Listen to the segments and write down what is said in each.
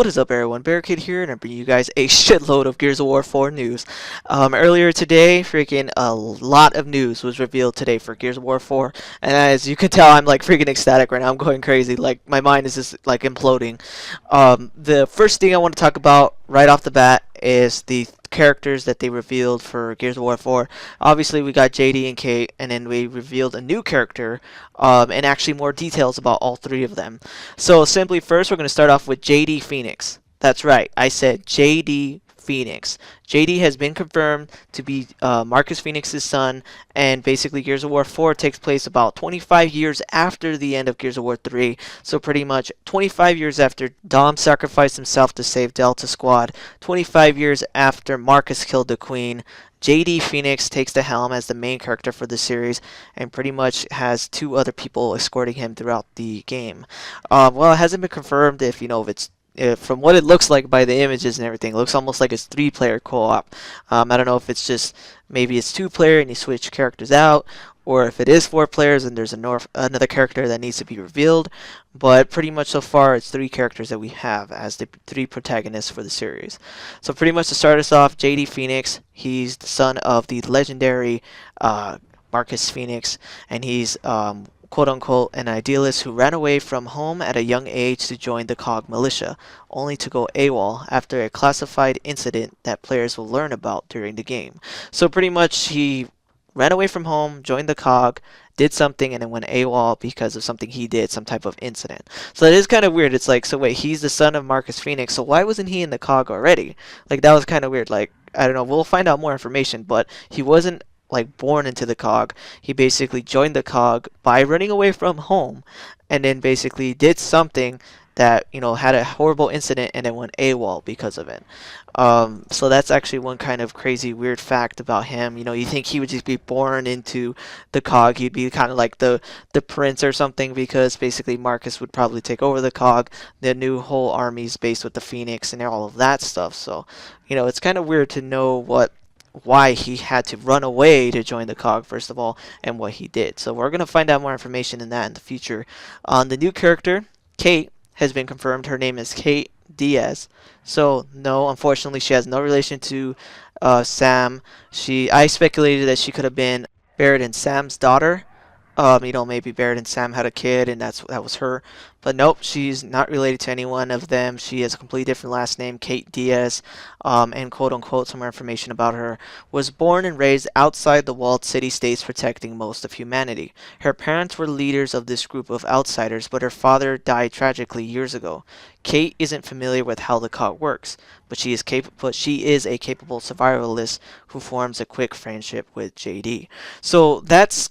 What is up, everyone? Barricade here, and I'm bringing you guys a shitload of Gears of War 4 news. Earlier today, freaking a lot of news was revealed today for Gears of War 4, and as you can tell, I'm like freaking ecstatic right now. I'm going crazy. Like my mind is just like imploding. The first thing I want to talk about right off the bat is the characters that they revealed for Gears of War 4. Obviously, we got JD and Kait, and then we revealed a new character, and actually more details about all three of them. So simply first, we're going to start off with JD Phoenix. That's right, I said JD Phoenix. JD has been confirmed to be Marcus Phoenix's son, and basically Gears of War 4 takes place about 25 years after the end of Gears of War 3. So pretty much 25 years after Dom sacrificed himself to save Delta Squad, 25 years after Marcus killed the Queen, JD Phoenix takes the helm as the main character for the series and pretty much has two other people escorting him throughout the game. Well, it hasn't been confirmed if from what it looks like by the images and everything, it looks almost like it's 3-player co-op. I don't know if it's just maybe it's 2-player and you switch characters out, or if it is 4 players and there's another character that needs to be revealed. But pretty much so far, it's 3 characters that we have as the 3 protagonists for the series. So pretty much to start us off, JD Phoenix, he's the son of the legendary Marcus Phoenix, and he's quote-unquote an idealist who ran away from home at a young age to join the COG militia, only to go AWOL after a classified incident that players will learn about during the game. So pretty much he ran away from home, joined the COG, did something, and then went AWOL because of something he did, some type of incident. So that is kind of weird. It's like, so wait, he's the son of Marcus Phoenix, so why wasn't he in the COG already? Like, that was kind of weird. Like, I don't know, we'll find out more information, but he wasn't like born into the COG. He basically joined the COG by running away from home, and then basically did something that, had a horrible incident and then went AWOL because of it. So that's actually one kind of crazy weird fact about him. You think he would just be born into the COG. He'd be kind of like the prince or something, because basically Marcus would probably take over the COG. The new whole army's based with the Phoenix and all of that stuff. So, it's kind of weird to know why he had to run away to join the COG, first of all, and what he did. So we're going to find out more information in that in the future. The new character, Kait, has been confirmed. Her name is Kait Diaz. So no, unfortunately, she has no relation to Sam. I speculated that she could have been Barrett and Sam's daughter. Maybe Barrett and Sam had a kid, and that was her. But nope, she's not related to any one of them. She has a completely different last name, Kait Diaz, and quote-unquote, some more information about her. Was born and raised outside the walled city-states protecting most of humanity. Her parents were leaders of this group of outsiders, but her father died tragically years ago. Kait isn't familiar with how the COG works, but she is a capable survivalist who forms a quick friendship with JD. So that's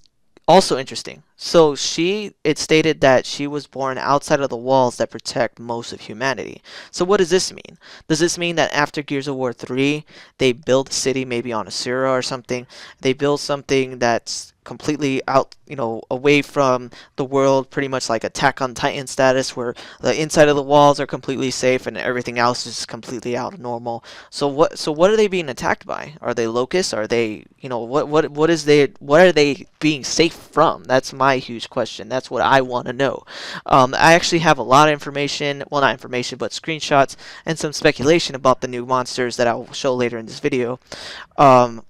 also interesting. So it stated that she was born outside of the walls that protect most of humanity. So what does this mean? Does this mean that after Gears of War 3, they build a city maybe on Asura or something? They build something that's completely out, away from the world, pretty much like Attack on Titan status, where the inside of the walls are completely safe and everything else is completely out of normal. So what are they being attacked by? Are they locusts? Are they, what are they being safe from? That's my huge question. That's what I want to know. I actually have a lot of information, well, not information, but screenshots and some speculation about the new monsters that I will show later in this video.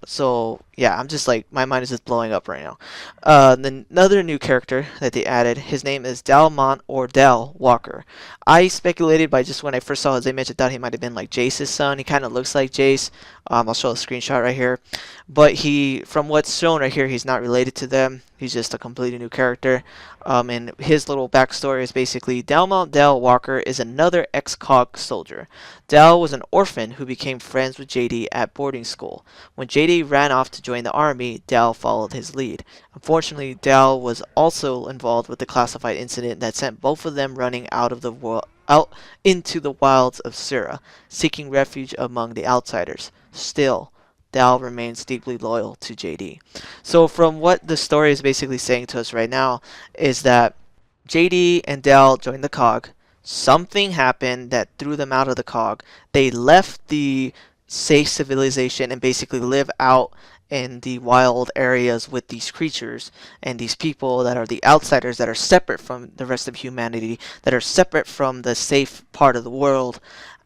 So yeah, I'm just like, my mind is just blowing up right now. Another new character that they added, his name is Dalmont or Del Walker. I speculated by just when I first saw his image, I thought he might have been like Jace's son. He kind of looks like Jace. I'll show a screenshot right here. But from what's shown right here, he's not related to them. He's just a completely new character. And his little backstory is basically Dalmont Del Walker is another ex-COG soldier. Del was an orphan who became friends with JD at boarding school. When JD ran off to join the army, Del followed his lead. Unfortunately, Del was also involved with the classified incident that sent both of them running out into the wilds of Sura, seeking refuge among the outsiders. Still, Del remains deeply loyal to JD. So from what the story is basically saying to us right now is that JD and Del joined the COG. Something happened that threw them out of the COG. They left the safe civilization and basically live out in the wild areas with these creatures and these people that are the outsiders, that are separate from the rest of humanity, that are separate from the safe part of the world.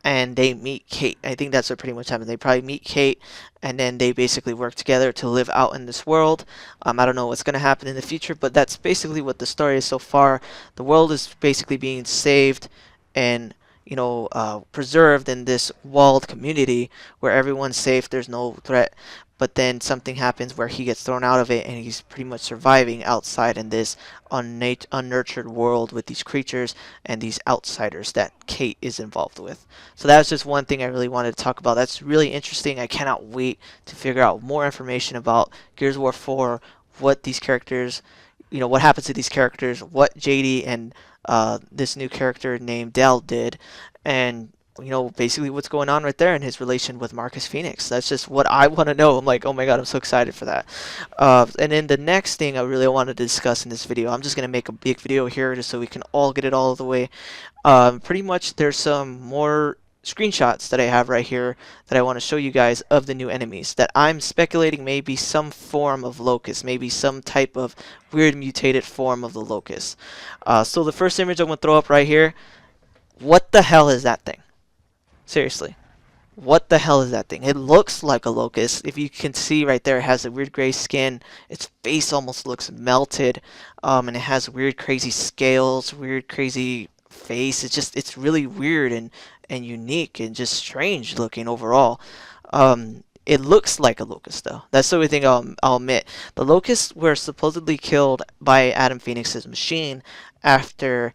And they meet Kait. I think that's what pretty much happened. They probably meet Kait, and then they basically work together to live out in this world. I don't know what's going to happen in the future, but that's basically what the story is so far. The world is basically being saved and preserved in this walled community where everyone's safe, there's no threat. But then something happens where he gets thrown out of it, and he's pretty much surviving outside in this unnurtured world with these creatures and these outsiders that Kait is involved with. So that's just one thing I really wanted to talk about. That's really interesting. I cannot wait to figure out more information about Gears of War 4, what these characters, what happens to these characters, what JD and this new character named Dell did, and basically what's going on right there in his relation with Marcus Phoenix. That's just what I want to know. I'm like, oh my god, I'm so excited for that. And then the next thing I really wanted to discuss in this video, I'm just going to make a big video here just so we can all get it all the way. Pretty much there's some more screenshots that I have right here that I want to show you guys of the new enemies that I'm speculating may be some form of locust, maybe some type of weird mutated form of the locust. So the first image I'm going to throw up right here, what the hell is that thing? Seriously, what the hell is that thing? It looks like a locust. If you can see right there, it has a weird gray skin. Its face almost looks melted, and it has weird crazy scales, weird crazy face. It's really weird and unique and just strange looking overall. It looks like a locust though. That's the only thing I'll admit. The locusts were supposedly killed by Adam Phoenix's machine after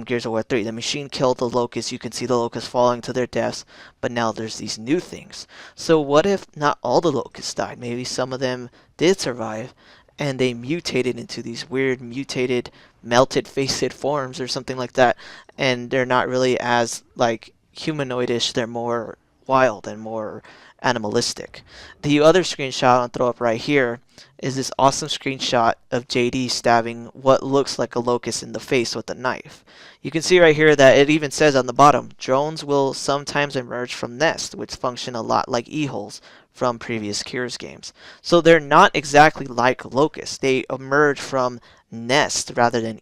Gears of War 3. The machine killed the locusts. You can see the locusts falling to their deaths, but now there's these new things. So what if not all the locusts died? Maybe some of them did survive, and they mutated into these weird mutated melted faced forms or something like that, and they're not really as like humanoidish. They're more wild and more animalistic. The other screenshot I'll throw up right here is this awesome screenshot of JD stabbing what looks like a locust in the face with a knife. You can see right here that it even says on the bottom, drones will sometimes emerge from nests, which function a lot like e-holes from previous Gears games. So they're not exactly like locusts. They emerge from nests rather than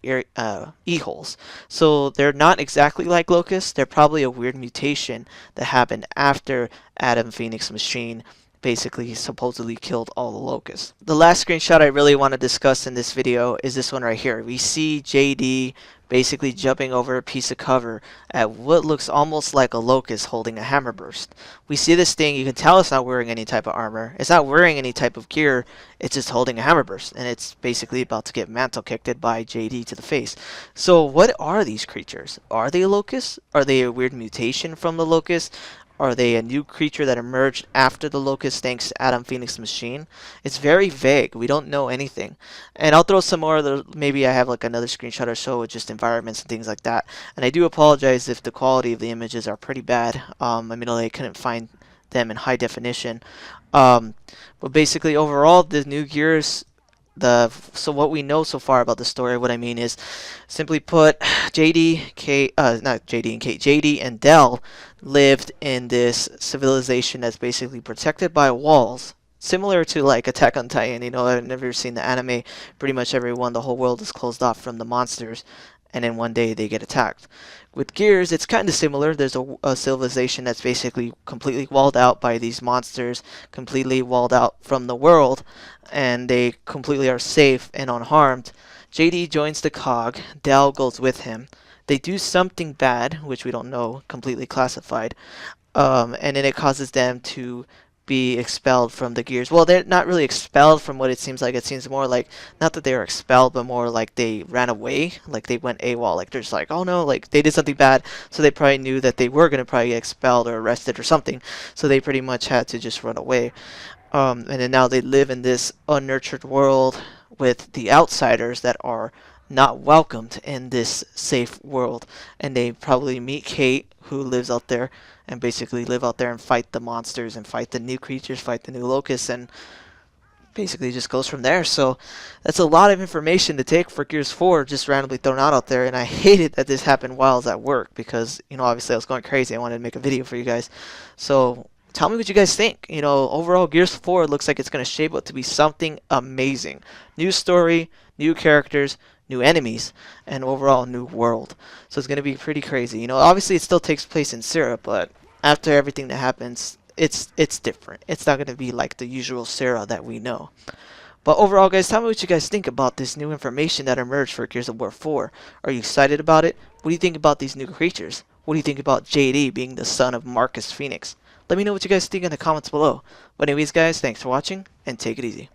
e-holes. So they're not exactly like locusts. They're probably a weird mutation that happened after Adam Phoenix's machine basically supposedly killed all the locusts. The last screenshot I really want to discuss in this video is this one right here. We see JD basically jumping over a piece of cover at what looks almost like a locust holding a hammer burst. We see this thing, you can tell it's not wearing any type of armor, it's not wearing any type of gear, it's just holding a hammer burst, and it's basically about to get mantle kicked by JD to the face. So what are these creatures? Are they locusts? Are they a weird mutation from the locust? Are they a new creature that emerged after the locust thanks to Adam Phoenix's machine? It's very vague. We don't know anything. And I'll throw some more of the, maybe I have like another screenshot or so with just environments and things like that. And I do apologize if the quality of the images are pretty bad. I couldn't find them in high definition. But basically overall, the new Gears, so what we know so far about the story, what I mean is, simply put, JD and Dell lived in this civilization that's basically protected by walls, similar to like Attack on Titan. I've never seen the anime. Pretty much everyone, the whole world is closed off from the monsters, and then one day they get attacked. With Gears, it's kind of similar. There's a civilization that's basically completely walled out by these monsters, completely walled out from the world, and they completely are safe and unharmed. JD joins the COG, Dell goes with him. They do something bad, which we don't know, completely classified, and then it causes them to be expelled from the Gears. Well, they're not really expelled from what it seems like. It seems more like, not that they were expelled, but more like they ran away, like they went AWOL, like they're just like, oh no, like they did something bad, so they probably knew that they were going to probably get expelled or arrested or something, so they pretty much had to just run away. And then now they live in this unnurtured world with the outsiders that are not welcomed in this safe world, and they probably meet Kait, who lives out there, and basically live out there and fight the monsters and fight the new creatures, fight the new locusts, and basically just goes from there. So that's a lot of information to take for Gears 4, just randomly thrown out there, and I hated that this happened while I was at work because, obviously I was going crazy. I wanted to make a video for you guys. So Tell me what you guys think. Overall, Gears 4 looks like it's going to shape up to be something amazing. New story, new characters, new enemies, and overall new world. So it's going to be pretty crazy. Obviously it still takes place in Syrup, but after everything that happens, it's different. It's not going to be like the usual Sarah that we know. But overall, guys, tell me what you guys think about this new information that emerged for Gears of War 4. Are you excited about it? What do you think about these new creatures? What do you think about JD being the son of Marcus Phoenix? Let me know what you guys think in the comments below. But anyways, guys, thanks for watching, and take it easy.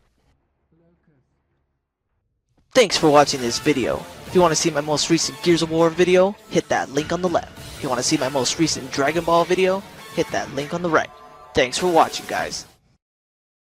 Thanks for watching this video. If you want to see my most recent Gears of War video, hit that link on the left. If you want to see my most recent Dragon Ball video, hit that link on the right. Thanks for watching, guys.